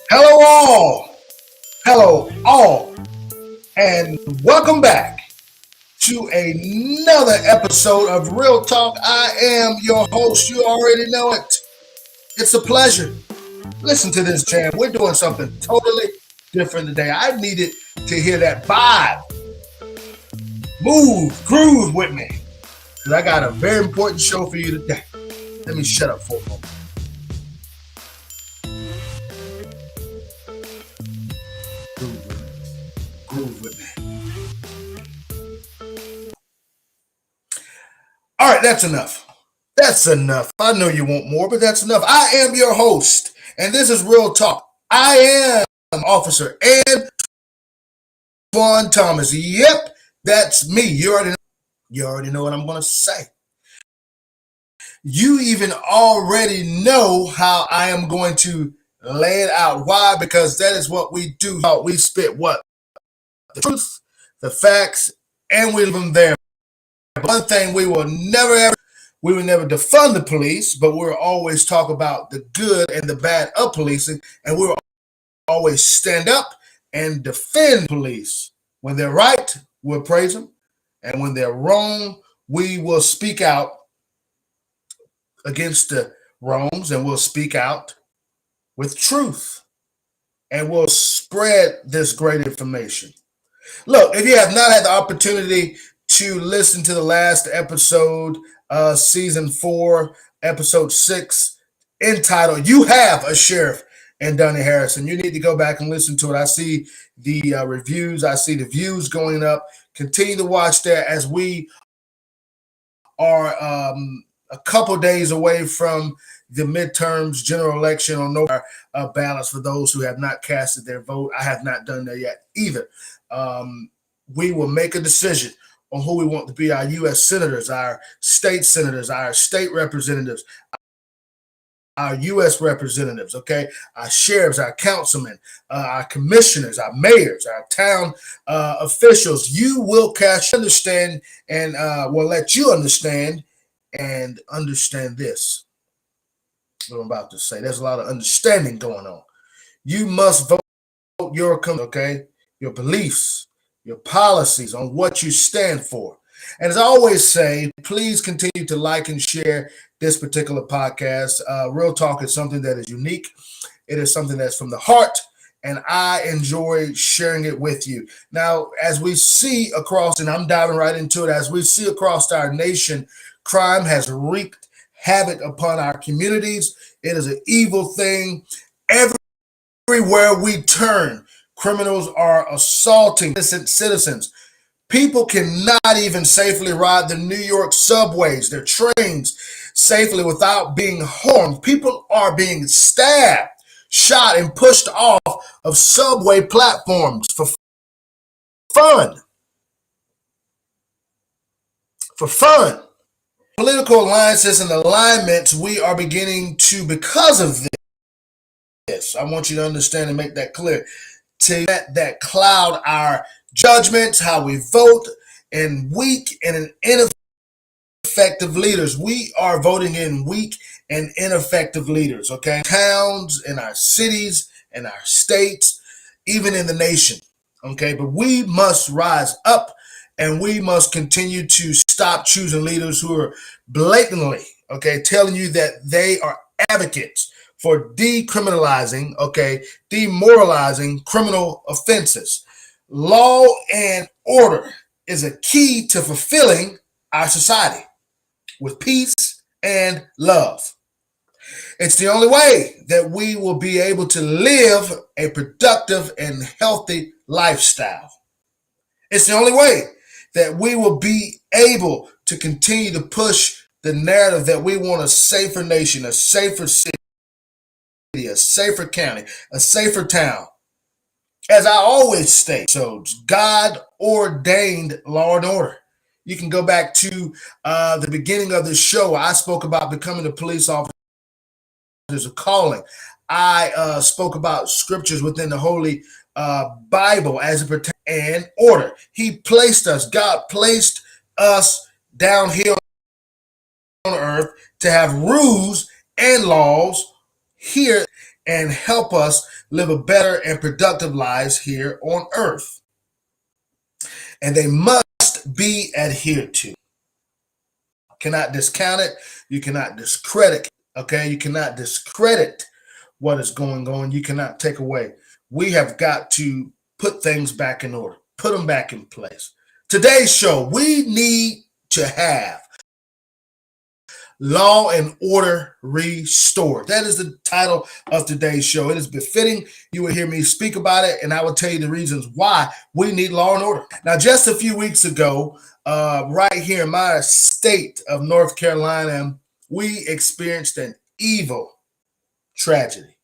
Hello, all. Hello, all. And welcome back to another episode of Real Talk. I am your host. You already know it. It's a pleasure. Listen to this jam. We're doing something totally different today. I needed to hear that vibe. Move, groove with me. Because I got a very important show for you today. Let me shut up for a moment. Groove with me. All right, that's enough. That's enough. I know you want more, but that's enough. I am your host, and this is Real Talk. I am Officer Antoine Thomas. Yep, that's me. You already know what I'm going to say. You even already know how I am going to lay it out. Why? Because that is what we do. We spit what? The truth, the facts, and we leave them there. One thing we will never defund the police, but we'll always talk about the good and the bad of policing, and we'll always stand up and defend police. When they're right, we'll praise them, and when they're wrong, we will speak out against the wrongs, and we'll speak out with truth, and we'll spread this great information. Look, if you have not had the opportunity to listen to the last episode, season 4, episode 6, entitled "You Have a Sheriff in Donny Harrison," you need to go back and listen to it. I see the reviews, I see the views going up. Continue to watch that as we are a couple days away from the midterms, general election on November ballots for those who have not casted their vote. I have not done that yet either. We will make a decision on who we want to be our U.S. senators, our state representatives, our U.S. representatives, okay, our sheriffs, our councilmen, our commissioners, our mayors, our town officials. You will understand and will let you understand and understand this. What I'm about to say. There's a lot of understanding going on. You must vote your beliefs, your policies on what you stand for. And as I always say, please continue to like and share this particular podcast. Real Talk is something that is unique. It is something that's from the heart, and I enjoy sharing it with you. Now, as we see across, and I'm diving right into it, as we see across our nation, crime has wreaked havoc upon our communities. It is an evil thing. Everywhere we turn, criminals are assaulting innocent citizens. People cannot even safely ride the New York subways, their trains safely without being harmed. People are being stabbed, shot, and pushed off of subway platforms for fun. For fun. Political alliances and alignments we are beginning to, because of this, I want you to understand and make that clear, to let that cloud our judgments, how we vote, and weak and ineffective leaders. We are voting in weak and ineffective leaders, okay? Towns, in our cities, in our states, even in the nation, okay? But we must rise up and we must continue to stop choosing leaders who are blatantly, okay, telling you that they are advocates for decriminalizing, okay, demoralizing criminal offenses. Law and order is a key to fulfilling our society with peace and love. It's the only way that we will be able to live a productive and healthy lifestyle. It's the only way that we will be able to continue to push the narrative that we want a safer nation, a safer city, a safer county, a safer town. As I always state, so God ordained law and order. You can go back to the beginning of the show. I spoke about becoming a police officer as a calling. I spoke about scriptures within the Holy Bible as it pertains and order. God placed us down here on earth to have rules and laws here and help us live a better and productive lives here on earth. And they must be adhered to. Cannot discount it. You cannot discredit. Okay, you cannot discredit what is going on. You cannot take away. We have got to put things back in order, put them back in place. Today's show, we need to have law and order restored. That is the title of today's show. It is befitting you will hear me speak about it, and I will tell you the reasons why we need law and order. Now, just a few weeks ago, right here in my state of North Carolina, we experienced an evil tragedy.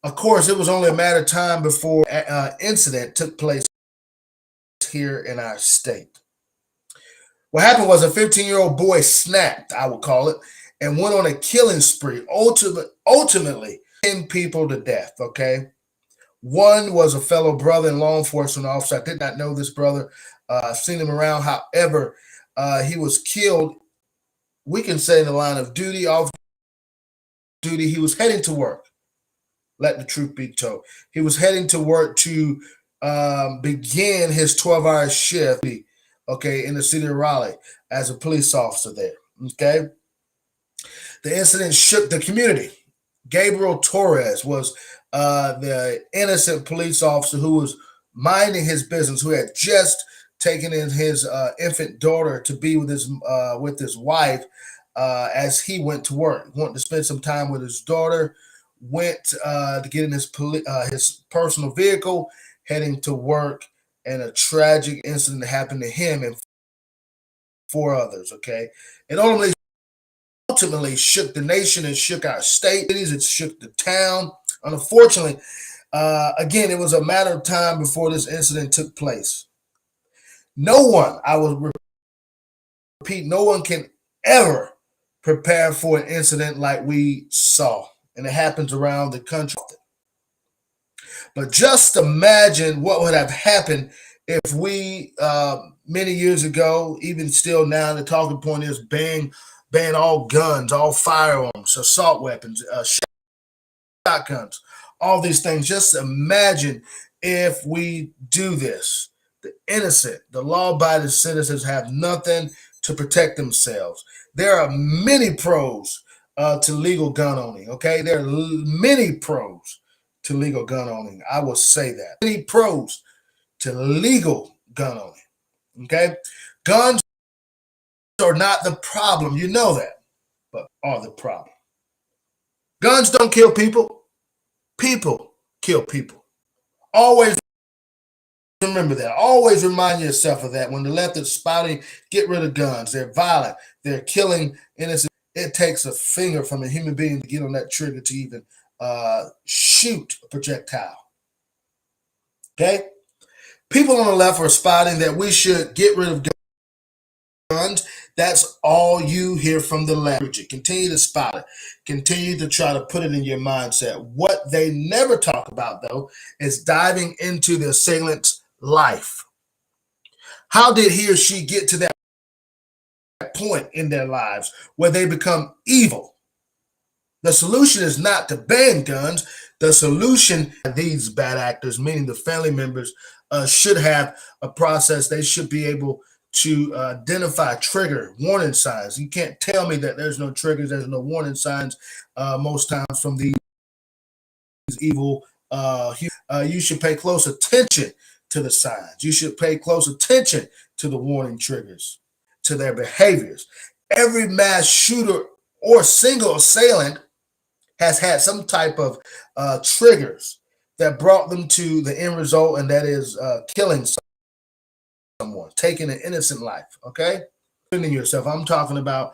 Of course, it was only a matter of time before an incident took place here in our state. What happened was a 15-year-old boy snapped, I would call it, and went on a killing spree, ultimately 10 people to death, okay? One was a fellow brother and law enforcement officer. I did not know this brother. I've seen him around. However, he was killed, we can say, in the line of duty, off duty. He was heading to work. Let the truth be told. He was heading to work to begin his 12-hour shift, okay, in the city of Raleigh as a police officer there, okay? The incident shook the community. Gabriel Torres was the innocent police officer who was minding his business, who had just taken in his infant daughter to be with his wife as he went to work. He wanted to spend some time with his daughter, went to get in his personal vehicle, heading to work, and a tragic incident happened to him and 4 others, okay? It ultimately shook the nation and shook our state. It shook the town. Unfortunately, again, it was a matter of time before this incident took place. No one, I will repeat, no one can ever prepare for an incident like we saw. And it happens around the country. But just imagine what would have happened if we, many years ago, even still now, the talking point is ban all guns, all firearms, assault weapons, shotguns, all these things. Just imagine if we do this. The innocent, the law-abiding citizens have nothing to protect themselves. There are many pros to legal gun owning, okay? There are many pros to legal gun owning. I will say that. Many pros to legal gun owning, okay? Guns are not the problem. You know that, but are the problem. Guns don't kill people. People kill people. Always remember that. Always remind yourself of that. When the left is spouting, get rid of guns. They're violent. They're killing innocent. It takes a finger from a human being to get on that trigger to even shoot a projectile. Okay? People on the left are spouting that we should get rid of guns. That's all you hear from the left. Continue to spout it. Continue to try to put it in your mindset. What they never talk about, though, is diving into the assailant's life. How did he or she get to that point in their lives where they become evil? The solution is not to ban guns. The solution, these bad actors, meaning the family members, should have a process. They should be able to identify trigger warning signs. You can't tell me that there's no triggers, there's no warning signs most times from these evil. You should pay close attention to the signs. You should pay close attention to the warning triggers, to their behaviors. Every mass shooter or single assailant has had some type of triggers that brought them to the end result, and that is killing someone, taking an innocent life, okay? Defending yourself. I'm talking about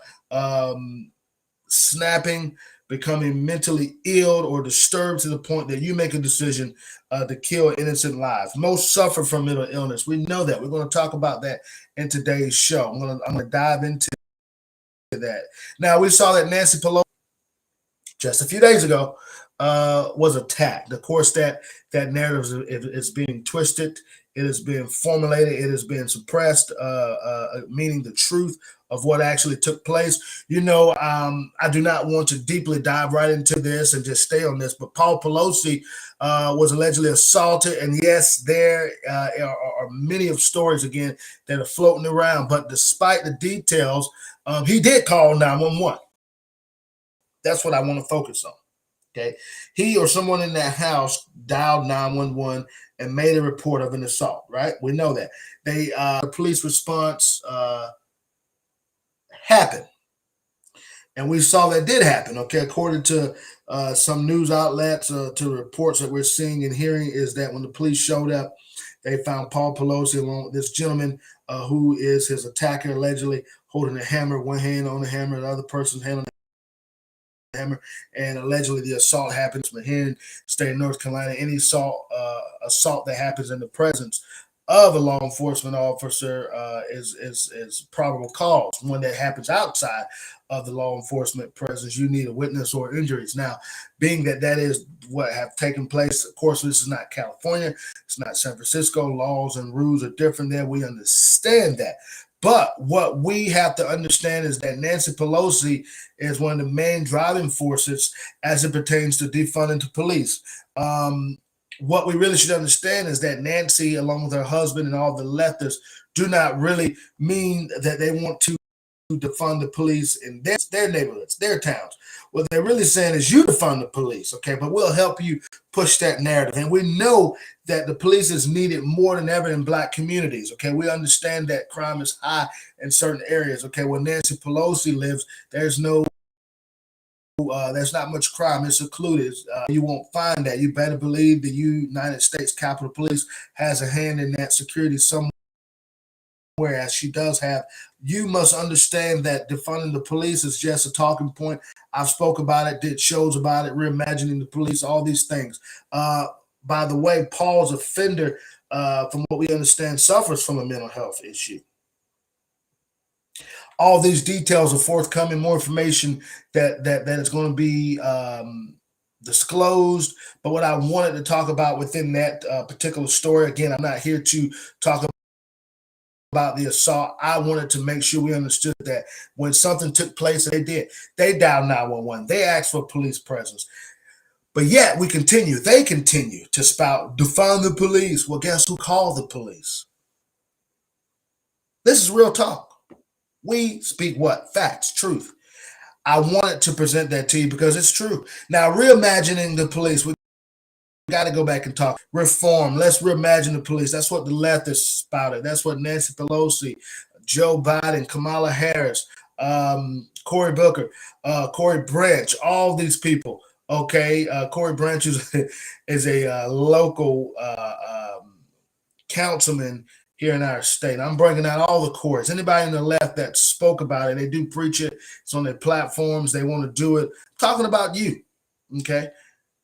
snapping, becoming mentally ill or disturbed to the point that you make a decision to kill innocent lives. Most suffer from mental illness. We know that. We're going to talk about that in today's show. I'm going to dive into that. Now, we saw that Nancy Pelosi just a few days ago, was attacked. Of course, that narrative is being twisted. It is being formulated. It is being suppressed, meaning the truth of what actually took place. I do not want to deeply dive right into this and just stay on this, but Paul Pelosi was allegedly assaulted. And yes, there are many of stories, again, that are floating around. But despite the details, he did call 911. That's what I want to focus on. Okay. He or someone in that house dialed 911 and made a report of an assault, right? We know that. The police response happened. And we saw that did happen, okay? According to some news outlets, to reports that we're seeing and hearing, is that when the police showed up, they found Paul Pelosi along with this gentleman who is his attacker, allegedly holding a hammer, one hand on the hammer, the other person's hand on the hammer, and allegedly the assault happens here in the state of North Carolina. Any assault that happens in the presence of a law enforcement officer is probable cause. One that happens outside of the law enforcement presence, you need a witness or injuries. Now, being that is what have taken place, of course, this is not California, it's not San Francisco. Laws and rules are different there. We understand that. But what we have to understand is that Nancy Pelosi is one of the main driving forces as it pertains to defunding the police. What we really should understand is that Nancy, along with her husband and all the leftists, do not really mean that they want to defund the police in their neighborhoods, their towns. What they're really saying is you defund the police, okay, but we'll help you push that narrative. And we know that the police is needed more than ever in Black communities, okay? We understand that crime is high in certain areas, okay? Where Nancy Pelosi lives, there's not much crime. It's secluded. You won't find that. You better believe the United States Capitol Police has a hand in that security somewhere, as she does have. You must understand that defunding the police is just a talking point. I've spoke about it, did shows about it, reimagining the police, all these things. By the way, Paul's offender, from what we understand, suffers from a mental health issue. All these details are forthcoming, more information that is going to be disclosed. But what I wanted to talk about within that particular story, again, I'm not here to talk about the assault. I wanted to make sure we understood that when something took place, they dialed 911. They asked for police presence. But yet they continue to spout, defund the police. Well, guess who called the police? This is real talk. We speak what? Facts, truth. I wanted to present that to you because it's true. Now, reimagining the police, we got to go back and talk reform. Let's reimagine the police. That's what the leftists spouted. That's what Nancy Pelosi, Joe Biden, Kamala Harris, Cory Booker, Corey Branch, all these people. Okay, Corey Branch is a local councilman here in our state. I'm bringing out all the courts. Anybody on the left that spoke about it, they do preach it. It's on their platforms. They want to do it. I'm talking about you, okay?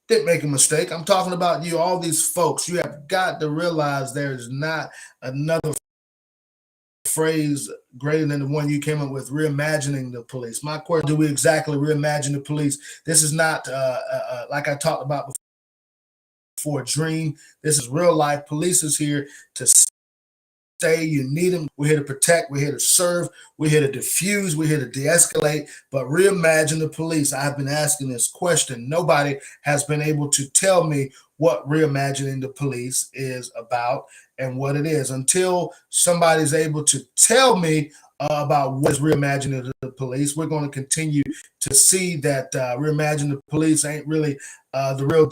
Didn't make a mistake. I'm talking about you, all these folks. You have got to realize there's not another phrase greater than the one you came up with, reimagining the police. My question, do we exactly reimagine the police? This is not, like I talked about before, a dream. This is real life. Police is here to stay. You need them. We're here to protect. We're here to serve. We're here to diffuse. We're here to de-escalate. But reimagine the police. I've been asking this question. Nobody has been able to tell me what reimagining the police is about and what it is. Until somebody's able to tell me about what is reimagining the police, we're going to continue to see that reimagining the police ain't really the real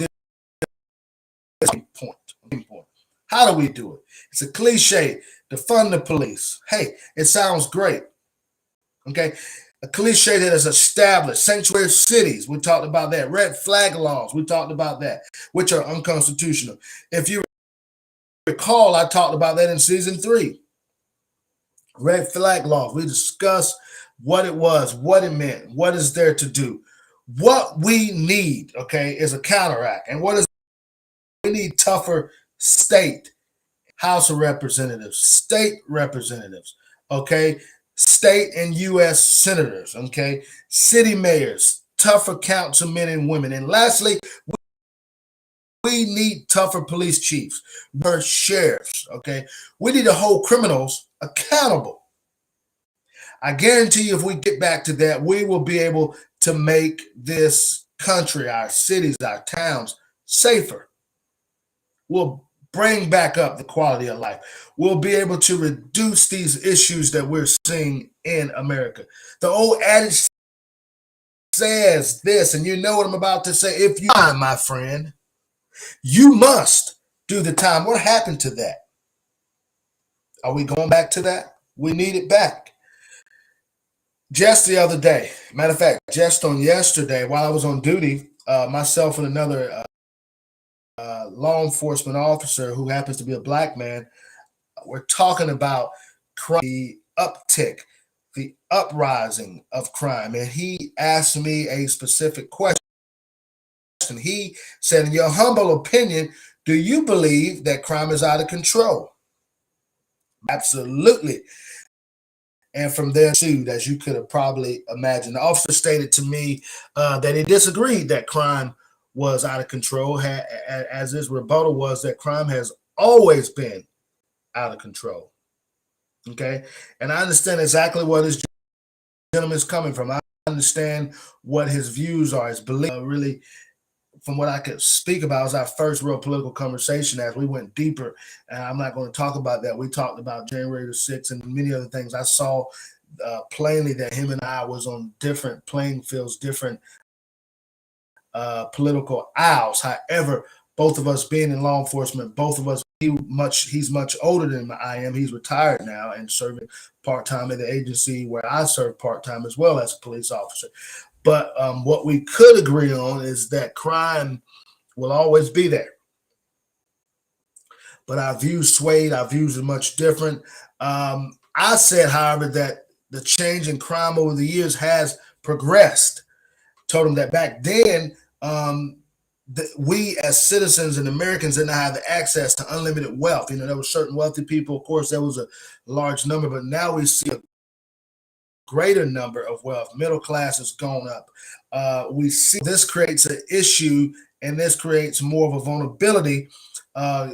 point. How do we do it? It's a cliche, defund the police. Hey, it sounds great. Okay. A cliche that is established. Sanctuary cities, we talked about that. Red flag laws, we talked about that, which are unconstitutional. If you recall, I talked about that in season 3. Red flag laws. We discussed what it was, what it meant, what is there to do. What we need, okay, is a counteract. And what is we need? Tougher state House of Representatives, state representatives, okay, state and U.S. senators, okay, city mayors, tougher counts of men and women. And lastly, we need tougher police chiefs, better sheriffs, okay? We need to hold criminals accountable. I guarantee you, if we get back to that, we will be able to make this country, our cities, our towns safer. We'll bring back up the quality of life. We'll be able to reduce these issues that we're seeing in America. The old adage says this, and you know what I'm about to say. If you are my friend, you must do the time. What happened to that? Are we going back to that? We need it back. Just the other day, matter of fact, just on yesterday, while I was on duty, myself and another law enforcement officer who happens to be a black man, we're talking about crime, the uptick, the uprising of crime. And he asked me a specific question. He said, in your humble opinion, do you believe that crime is out of control? Absolutely. And from there, sued, as you could have probably imagined. The officer stated to me that he disagreed that crime was out of control, as his rebuttal was that crime has always been out of control. Okay. And I understand exactly where this gentleman is coming from. I understand what his views are, his beliefs. Really, from what I could speak about, was our first real political conversation as we went deeper. And I'm not going to talk about that. We talked about January the 6th and many other things. I saw plainly that him and I was on different playing fields, different political aisles. However, both of us being in law enforcement, both of us, he's much older than I am. He's retired now and serving part-time at the agency where I serve part-time as well as a police officer. But what we could agree on is that crime will always be there. But our views swayed, our views are much different. I said, however, that the change in crime over the years has progressed. Told him that back then, we as citizens and Americans did not have the access to unlimited wealth. You know, there were certain wealthy people. Of course, there was a large number, but now we see a greater number of wealth. Middle class has gone up. We see this creates an issue, and this creates more of a vulnerability.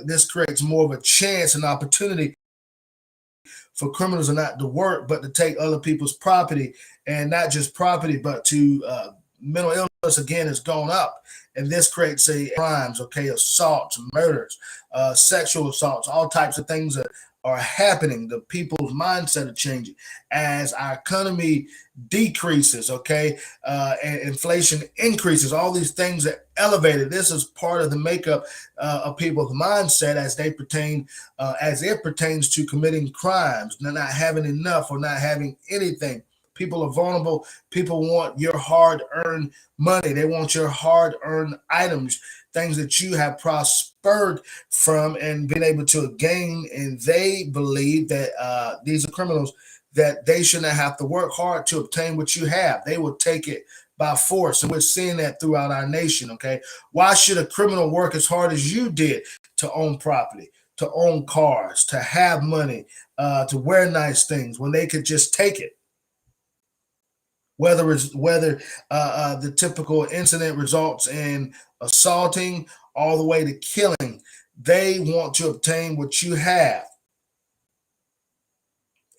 This creates more of a chance and opportunity for criminals not to work, but to take other people's property, and not just property, but to mental illness again has gone up, and this creates crimes, okay, assaults, murders, sexual assaults, all types of things that are happening. The people's mindset are changing as our economy decreases, okay, and inflation increases. All these things are elevated. This is part of the makeup of people's mindset as they pertain, as it pertains to committing crimes, not having enough or not having anything. People are vulnerable. People want your hard-earned money. They want your hard-earned items, things that you have prospered from and been able to gain. And they believe that these are criminals, that they should not have to work hard to obtain what you have. They will take it by force. And we're seeing that throughout our nation, okay? Why should a criminal work as hard as you did to own property, to own cars, to have money, to wear nice things when they could just take it? Whether the typical incident results in assaulting all the way to killing, they want to obtain what you have.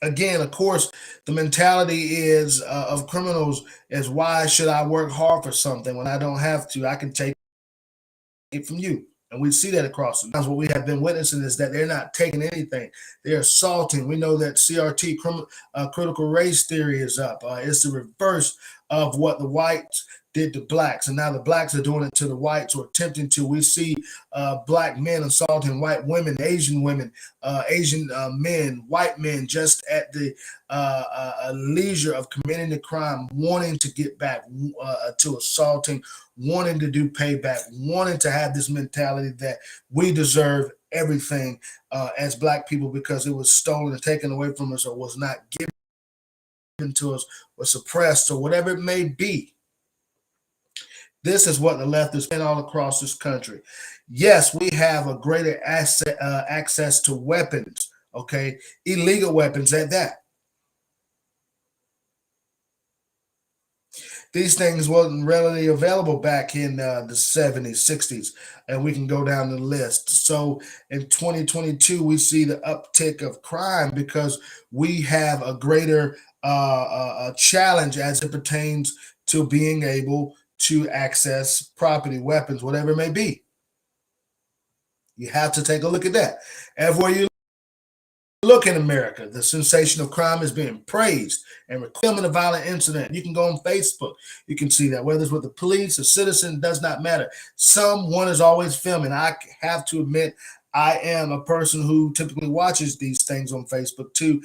Again, of course, the mentality is of criminals is, why should I work hard for something when I don't have to? I can take it from you. And we see that across the times. What we have been witnessing is that they're not taking anything. They're assaulting. We know that CRT, critical race theory, is up. It's the reverse of what the whites did to blacks. And now the blacks are doing it to the whites, or attempting to. We see black men assaulting white women, Asian men, white men, just at the leisure of committing the crime, wanting to get back to assaulting, wanting to do payback, wanting to have this mentality that we deserve everything as black people because it was stolen and taken away from us, or was not given to us, or suppressed, or whatever it may be. This is what the left is saying all across this country. Yes, we have a greater access to weapons, okay, illegal weapons at that. These things wasn't readily available back in the 70s, 60s, and we can go down the list. So in 2022, we see the uptick of crime because we have a greater challenge as it pertains to being able to access property, weapons, whatever it may be. You have to take a look at that. Everywhere you look in America, the sensation of crime is being praised and filming a violent incident. You can go on Facebook. You can see that whether it's with the police, a citizen, does not matter. Someone is always filming. I have to admit, I am a person who typically watches these things on Facebook to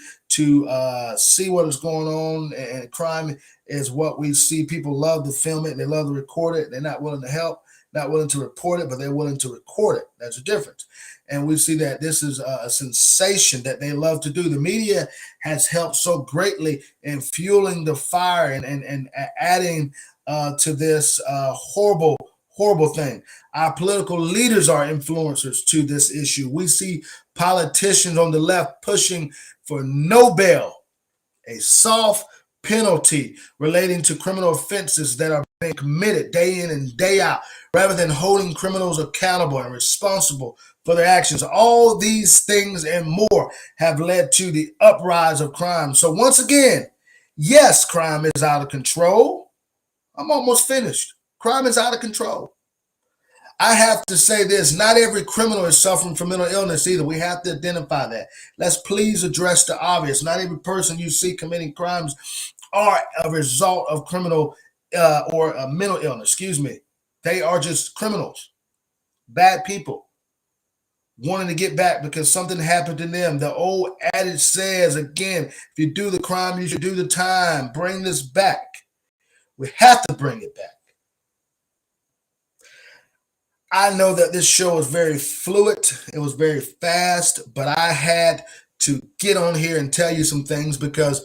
see what is going on. And crime is what we see. People love to film it. They love to record it. They're not willing to help, not willing to report it, but they're willing to record it. That's a difference. And we see that this is a sensation that they love to do. The media has helped so greatly in fueling the fire and adding to this horrible thing. Our political leaders are influencers to this issue. We see politicians on the left pushing for no bail, a soft penalty relating to criminal offenses that are being committed day in and day out, rather than holding criminals accountable and responsible for their actions. All these things and more have led to the uprise of crime. So once again, yes, crime is out of control. I'm almost finished. Crime is out of control. I have to say this, not every criminal is suffering from mental illness either. We have to identify that. Let's please address the obvious. Not every person you see committing crimes are a result of criminal or mental illness, excuse me. They are just criminals, bad people, wanting to get back because something happened to them. The old adage says, again, if you do the crime, you should do the time. Bring this back. We have to bring it back. I know that this show is very fluid. It was very fast, but I had to get on here and tell you some things because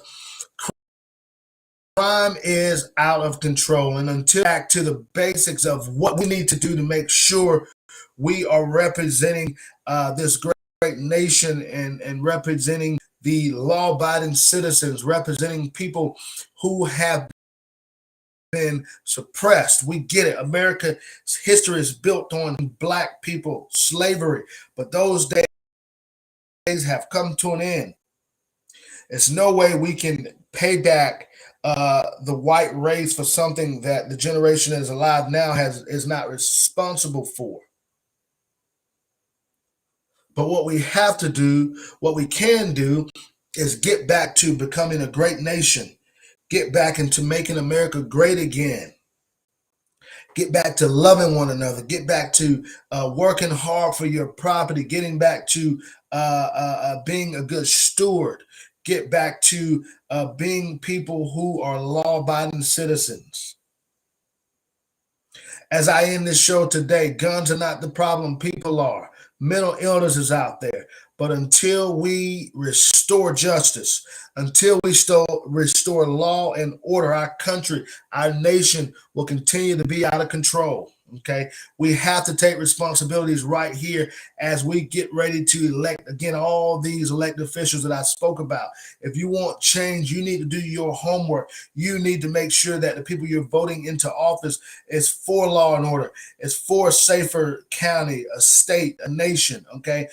crime is out of control. And until back to the basics of what we need to do to make sure we are representing this great nation and representing the law-abiding citizens, representing people who have been suppressed. We get it. America's history is built on black people, slavery, but those days have come to an end. There's no way we can pay back the white race for something that the generation that is alive now is not responsible for. But what we have to do, what we can do, is get back to becoming a great nation, get back into making America great again. Get back to loving one another. Get back to working hard for your property. Getting back to being a good steward. Get back to being people who are law-abiding citizens. As I end this show today, guns are not the problem. People are. Mental illness is out there. But until we restore justice, until we restore law and order, our country, our nation will continue to be out of control. Okay, we have to take responsibilities right here as we get ready to elect again all these elected officials that I spoke about. If you want change, you need to do your homework. You need to make sure that the people you're voting into office is for law and order. It's for a safer county, a state, a nation. Okay,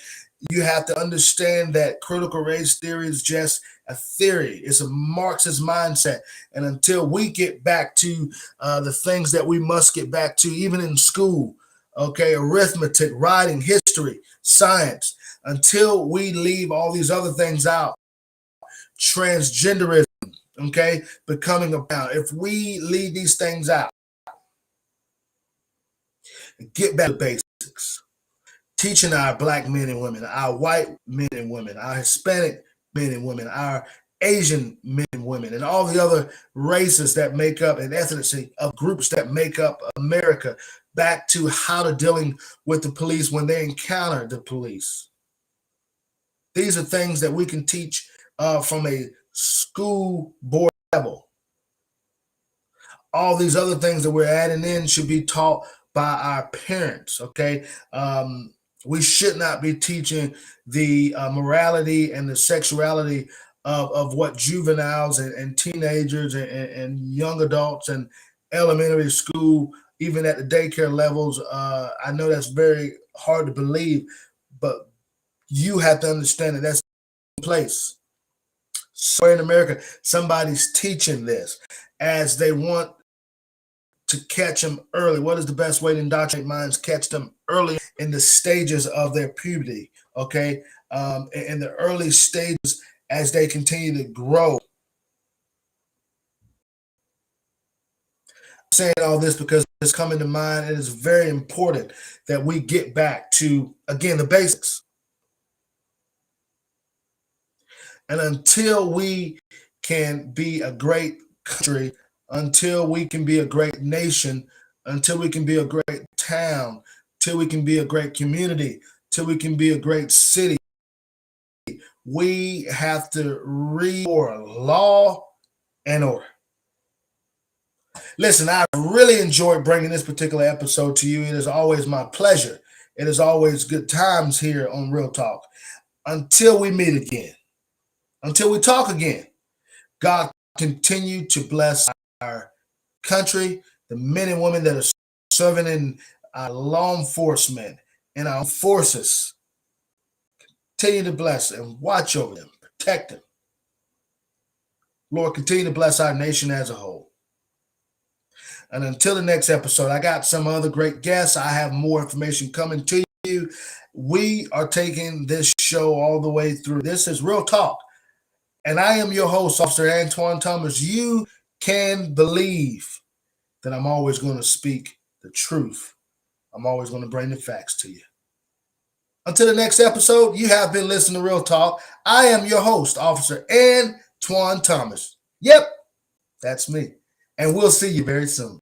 you have to understand that critical race theory is just a theory. It's a Marxist mindset. And until we get back to the things that we must get back to, even in school, okay, arithmetic, writing, history, science, until we leave all these other things out, transgenderism, okay, becoming a pound. If we leave these things out, get back to basics. Teaching our black men and women, our white men and women, our Hispanic men and women, our Asian men and women, and all the other races that make up and ethnicity of groups that make up America, back to how to dealing with the police when they encounter the police. These are things that we can teach from a school board level. All these other things that we're adding in should be taught by our parents, okay? We should not be teaching the morality and the sexuality of what juveniles and teenagers and young adults and elementary school, even at the daycare levels. I know that's very hard to believe, but you have to understand that that's in place. So in America, somebody's teaching this as they want to catch them early. What is the best way to indoctrinate minds? Catch them early in the stages of their puberty, okay? In the early stages as they continue to grow. I'm saying all this because it's coming to mind. It is very important that we get back to, again, the basics. And until we can be a great country, until we can be a great nation, until we can be a great town, till we can be a great community, till we can be a great city, we have to restore law and order. Listen, I really enjoyed bringing this particular episode to you. It is always my pleasure. It is always good times here on Real Talk. Until we meet again, until we talk again, God continue to bless our country, the men and women that are serving in our law enforcement and our forces. Continue to bless and watch over them, protect them. Lord, continue to bless our nation as a whole. And until the next episode, I got some other great guests. I have more information coming to you. We are taking this show all the way through. This is Real Talk. And I am your host, Officer Antoine Thomas. You can believe that I'm always going to speak the truth. I'm always going to bring the facts to you. Until the next episode, you have been listening to Real Talk. I am your host, Officer Antoine Thomas. Yep, that's me. And we'll see you very soon.